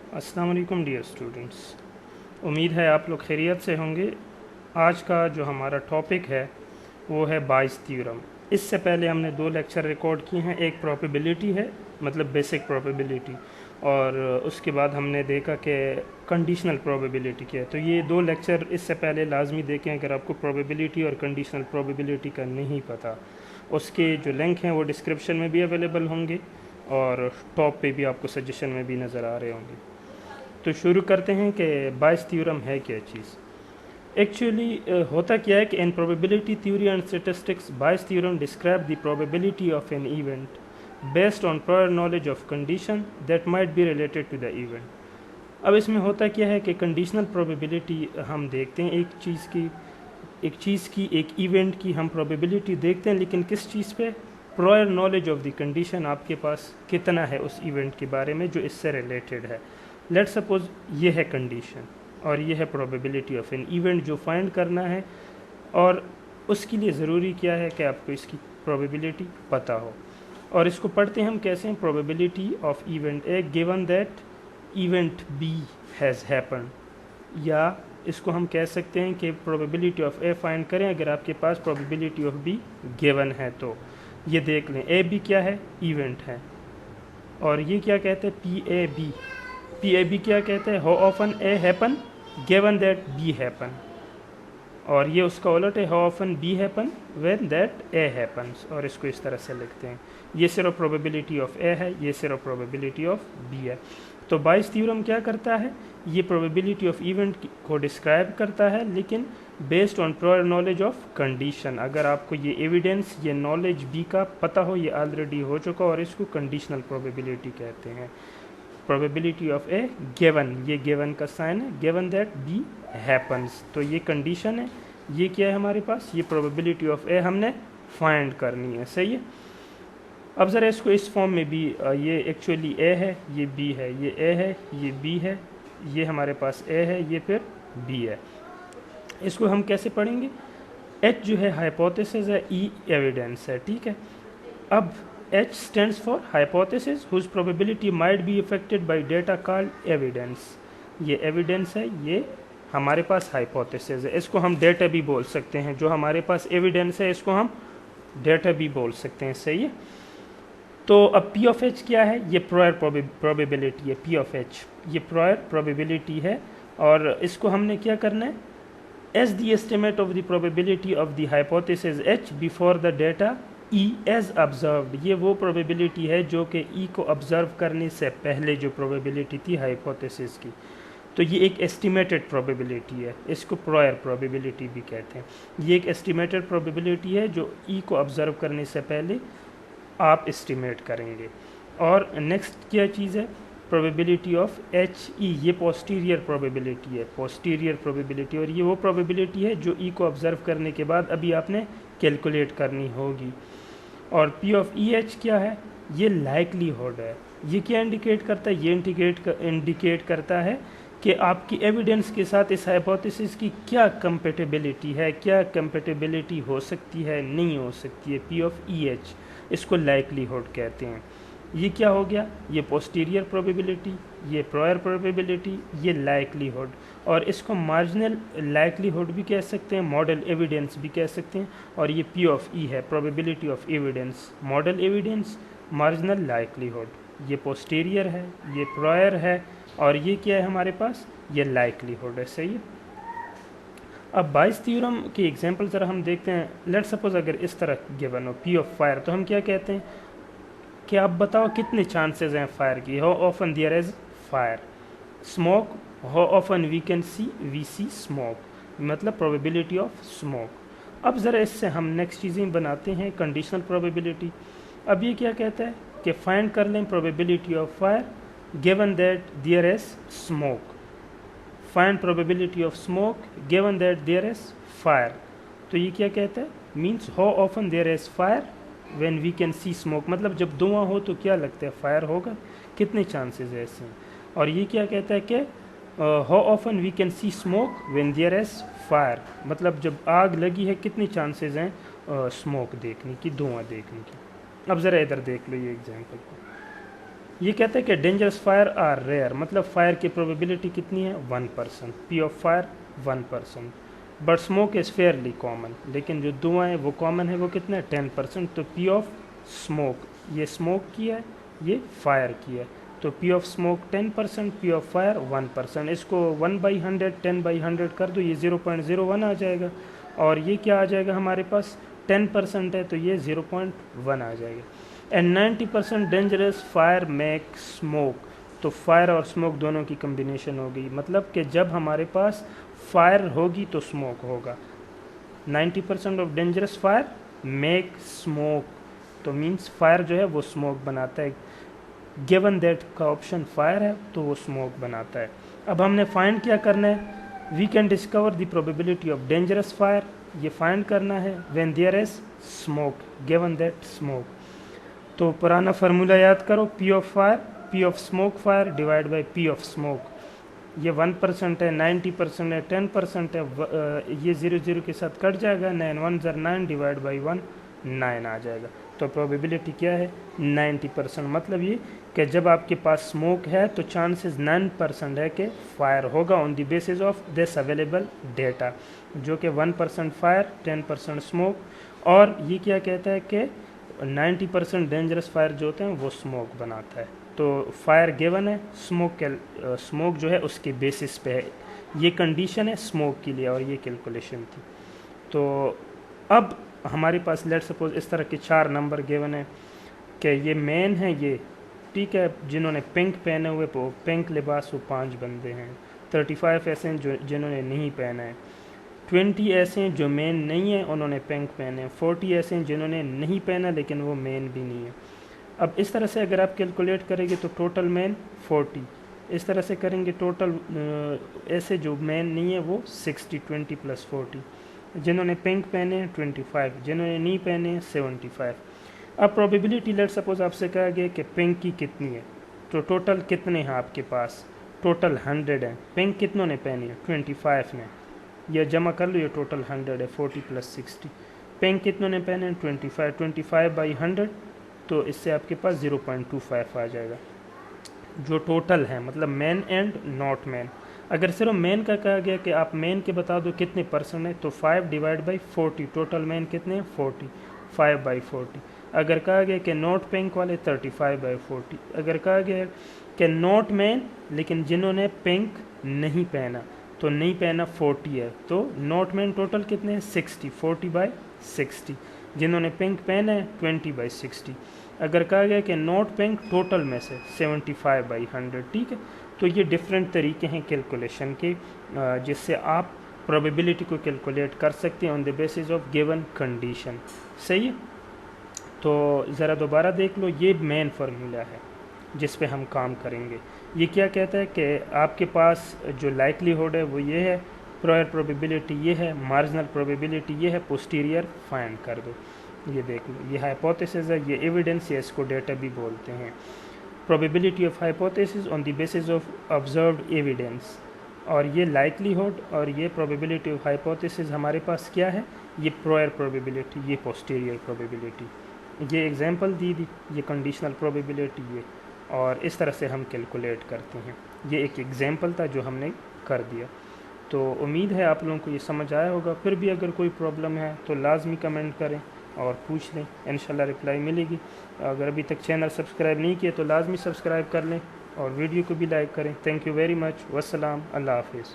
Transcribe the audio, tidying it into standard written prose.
अस्सलाम वालेकुम dear students. उम्मीद है आप लोग खैरियत से होंगे। आज का जो हमारा टॉपिक है वो है बाइस थ्योरम। इससे पहले हमने दो लेक्चर रिकॉर्ड किए हैं। एक प्रोबेबिलिटी है, मतलब बेसिक प्रोबेबिलिटी, और उसके बाद हमने देखा कि कंडीशनल प्रोबेबिलिटी क्या है। तो ये दो लेक्चर इससे पहले लाजमी देखें अगर आपको प्रोबेबिलिटी और कंडीशनल प्रोबेबिलिटी का नहीं पता। उसके जो लिंक हैं वो डिस्क्रिप्शन में भी अवेलेबल होंगे और टॉप पे भी आपको सजेशन में भी नज़र आ रहे होंगे। तो शुरू करते हैं कि बायस थ्योरम है क्या चीज़। एक्चुअली होता क्या है कि in probability theory and statistics Bayes theorem describe the probability of an event based on prior knowledge of condition that might be related to the event. अब इसमें होता क्या है कि कंडीशनल प्रोबेबिलिटी हम देखते हैं एक इवेंट की हम प्रोबेबिलिटी देखते हैं, लेकिन किस चीज़ पे? Prior knowledge of the condition आपके पास कितना है उस इवेंट के बारे में जो इससे रिलेटेड है। लेट सपोज ये है कंडीशन और ये है प्रोबेबिलिटी ऑफ एन इवेंट जो फाइंड करना है, और उसके लिए ज़रूरी क्या है कि आपको इसकी प्रोबेबिलिटी पता हो। और इसको पढ़ते हैं हम कैसे? Probability of event A given that event B has happen, या इसको हम कह सकते हैं कि प्रोबेबिलिटी ऑफ ए फाइंड करें अगर आपके पास प्रोबेबिलिटी ऑफ बी गिवन है। तो ये देख लें, ए बी क्या है? इवेंट है। और ये क्या कहते हैं? पी ए बी क्या कहते हैं? How often A happen given that be happen. और ये उसका उलट है, how often be happen when that A happens. और इसको इस तरह से लिखते हैं, ये सिर्फ प्रोबेबिलिटी ऑफ ए है, ये सिर्फ प्रोबेबिलिटी ऑफ बी है। तो बायस थ्योरम क्या करता है? ये प्रोबेबिलिटी ऑफ इवेंट को डिस्क्राइब करता है, लेकिन based on prior knowledge of condition. अगर आपको ये एविडेंस, ये नॉलेज बी का पता हो, ये ऑलरेडी हो चुका, और इसको कंडीशनल प्रोबेबिलिटी कहते हैं। प्रोबेबिलिटी ऑफ ए गिवन, ये गिवन का साइन है, गिवन दैट बी हैपन्स, तो ये कंडीशन है। ये क्या है हमारे पास? ये प्रोबेबिलिटी ऑफ ए हमने फाइंड करनी है, सही है। अब ज़रा इसको इस फॉर्म में भी, ये एक्चुअली ए है, ये बी है, ये ए है, ये बी है, ये हमारे पास ए है, ये फिर बी है। इसको हम कैसे पढ़ेंगे? एच जो है हाइपोथेसिस है, ई एविडेंस है, ठीक है। अब H stands for hypothesis whose probability might be affected by data called evidence। ये evidence है, ये हमारे पास hypothesis है। इसको हम data भी बोल सकते हैं। जो हमारे पास evidence है इसको हम data भी बोल सकते हैं, सही है। तो अब P of H क्या है? ये prior probability है। P of H ये prior probability है, और इसको हमने क्या करना है? As the estimate of the probability of the hypothesis H before the data E as observed। ये वो प्रोबेबिलिटी है जो कि E को ऑब्जर्व करने से पहले जो प्रोबेबिलिटी थी हाइपोथेसिस की। तो ये एक एस्टिमेटेड प्रोबेबिलिटी है, इसको प्रायर प्रोबेबिलिटी भी कहते हैं। ये एक एस्टिमेटेड प्रोबेबिलिटी है जो E को ऑब्जर्व करने से पहले आप एस्टिमेट करेंगे। और नेक्स्ट क्या चीज़ है? प्रोबेबिलिटी ऑफ एच ई, ये पोस्टीरियर प्रोबेबिलिटी है, पोस्टीरियर प्रोबेबिलिटी। और ये वो प्रोबेबिलिटी है जो ई को ऑब्जर्व करने के बाद अभी आपने कैलकुलेट करनी होगी। और पी ऑफ ई एच क्या है? ये लाइकलीहुड है। ये क्या इंडिकेट करता है? ये इंडिकेट करता है कि आपकी एविडेंस के साथ इस हाइपोथेसिस की क्या कंपेटेबिलिटी है, क्या कंपेटेबिलिटी हो सकती है, नहीं हो सकती है। पी ऑफ ई एच, इसको लाइकलीहुड कहते हैं। ये क्या हो गया? ये पोस्टीरियर प्रोबेबिलिटी, ये प्रायर प्रोबेबिलिटी, ये लाइकलीहुड। और इसको मार्जिनल लाइकलीहुड भी कह सकते हैं, मॉडल एविडेंस भी कह सकते हैं। और ये पी ऑफ ई है, probability of evidence, model evidence, marginal likelihood. ये पोस्टीरियर है, ये प्रायर है, और ये क्या है हमारे पास? ये लाइकलीहुड है, सही है। अब बायस थ्योरम की एग्जांपल ज़रा हम देखते हैं। लेट सपोज अगर इस तरह गिवन हो पी ऑफ फायर, तो हम क्या कहते हैं कि आप बताओ कितने चांसेस हैं फायर की। How often there is fire. Smoke, how often we see smoke, मतलब प्रोबेबिलिटी ऑफ स्मोक। अब ज़रा इससे हम नेक्स्ट चीज़ें बनाते हैं, कंडीशनल प्रोबेबिलिटी। अब ये क्या कहता है कि फाइंड कर लें probability of fire given that there is smoke. Find probability of smoke given that there is fire. तो ये क्या कहता है? Means how often there is fire when we can see smoke, मतलब जब धुआं हो तो क्या लगता है? फायर होगा। कितने चांसेस है ऐसे? और ये क्या कहता है कि how often we can see smoke when there is fire, मतलब जब आग लगी है कितने चांसेस हैं स्मोक देखने की, धुआं देखने की। अब ज़रा इधर देख लो ये एग्जांपल को। ये कहते हैं कि डेंजरस फायर आर रेयर, मतलब फायर की प्रोबेबिलिटी कितनी है 1%, P of fire 1%, but smoke is Fairlie common, लेकिन जो धुआं है वो कॉमन है, वो कितना है 10%, तो पी ऑफ स्मोक, ये स्मोक की है, ये फायर की है, तो P of smoke 10%, P of fire 1%, इसको 1/100 10/100 कर दो, ये 0.01 आ जाएगा, और ये क्या आ जाएगा हमारे पास 10% है तो ये 0.1 आ जाएगा। And 90% dangerous fire make smoke, तो फायर और स्मोक दोनों की कम्बिनेशन होगी, मतलब कि जब हमारे पास फायर होगी तो स्मोक होगा। 90% of dangerous fire make smoke, तो मीन्स फायर जो है वो स्मोक बनाता है, गिवन दैट का ऑप्शन फायर है तो वो स्मोक बनाता है। अब हमने फाइंड क्या करना है, we can discover the probability of dangerous fire, ये फाइंड करना है when there is smoke, given that smoke. तो पुराना फार्मूला याद करो, P of fire, P of smoke fire divide by P of smoke, ये 1% है, 90% है, 10% है, ये 0 के साथ कट जाएगा, 9 1 ज़र 9 डिवाइड बाई 1 9 आ जाएगा। तो प्रोबेबिलिटी क्या है 90%, मतलब ये कि जब आपके पास स्मोक है तो चांसेस 9% है कि फायर होगा on the basis of this available data, जो कि 1% फायर 10% स्मोक, और ये क्या कहता है कि 90% डेंजरस फायर जो होते हैं वो स्मोक बनाता है। तो फायर गिवन है, स्मोक जो है उसके बेसिस पे है, ये कंडीशन है स्मोक के लिए और ये कैलकुलेशन थी। तो अब हमारे पास लेट सपोज इस तरह के 4 नंबर गिवन है कि ये मेन है, ये ठीक है, जिन्होंने पिंक पहने हुए वो पिंक लिबास वो 5 बंदे हैं, 35 ऐसे हैं जो जिन्होंने नहीं पहना है, 20 ऐसे हैं जो मेन नहीं है उन्होंने पिंक पहने हैं, 40 ऐसे हैं जिन्होंने नहीं पहना लेकिन वो मेन भी नहीं है। अब इस तरह से अगर आप कैलकुलेट करेंगे तो टोटल मेन 40, इस तरह से करेंगे टोटल ऐसे जो मेन नहीं है वो 60, 20 + 40, जिन्होंने पिंक पहने हैं 25, जिन्होंने नहीं पहने हैं 75। अब प्रोबेबिलिटी लेट सपोज आपसे कहा गया कि पिंक की कितनी है, तो टोटल कितने हैं आपके पास, टोटल 100 है, पिंक कितनों ने पहनी है 25 ने, यह जमा कर लो, ये टोटल 100 है, 40 + 60, पिंक कितनों ने पहने हैं 25, 25/100, तो इससे आपके पास 0.25 आ जाएगा जो टोटल है, मतलब मैन एंड नॉट मैन। अगर सिर्फ मैन का कहा गया कि आप मैन के बता दो कितने परसेंट है, तो 5 डिवाइड बाई 40, टोटल मैन कितने हैं 40, 5/40। अगर कहा गया कि नॉट पिंक वाले 35/40, अगर कहा गया कि नॉट मैन लेकिन जिन्होंने पिंक नहीं पहना, तो नहीं पहना 40 है, तो नॉट मैन टोटल कितने हैं 60, 40/60, जिन्होंने पिंक पहना है 20/60। अगर कहा गया कि नॉट पिंक टोटल में से 75/100, ठीक है। तो ये डिफरेंट तरीके हैं कैलकुलेशन के जिससे आप प्रोबेबिलिटी को कैलकुलेट कर सकते हैं on the basis of given condition, सही है। तो ज़रा दोबारा देख लो, ये मेन फार्मूला है जिस पे हम काम करेंगे। ये क्या कहता है कि आपके पास जो लाइकलीहुड है वो ये है, प्रायर प्रोबेबिलिटी ये है, मार्जिनल प्रोबेबिलिटी ये है, पोस्टीरियर फाइंड कर दो। ये देख लो, ये हाइपोथेसिस है, ये एविडेंस या इसको डेटा भी बोलते हैं। Probability of hypothesis on the basis of observed evidence, और ये लाइकलीहुड और ये प्रोबेबिलिटी ऑफ हाइपोथेसिस हमारे पास क्या है, ये प्रायर प्रोबेबिलिटी, ये पोस्टीरियर प्रोबेबिलिटी, ये एग्जांपल दी थी, ये कंडीशनल प्रोबेबिलिटी, ये, और इस तरह से हम कैलकुलेट करते हैं। ये एक एग्जांपल था जो हमने कर दिया। तो उम्मीद है आप लोगों को ये समझ आया होगा। फिर भी अगर कोई प्रॉब्लम है तो लाजमी कमेंट करें और पूछ लें, इंशाल्लाह रिप्लाई मिलेगी। अगर अभी तक चैनल सब्सक्राइब नहीं किया तो लाजमी सब्सक्राइब कर लें और वीडियो को भी लाइक करें। Thank you very much. वस्सलाम, अल्लाह हाफिज़।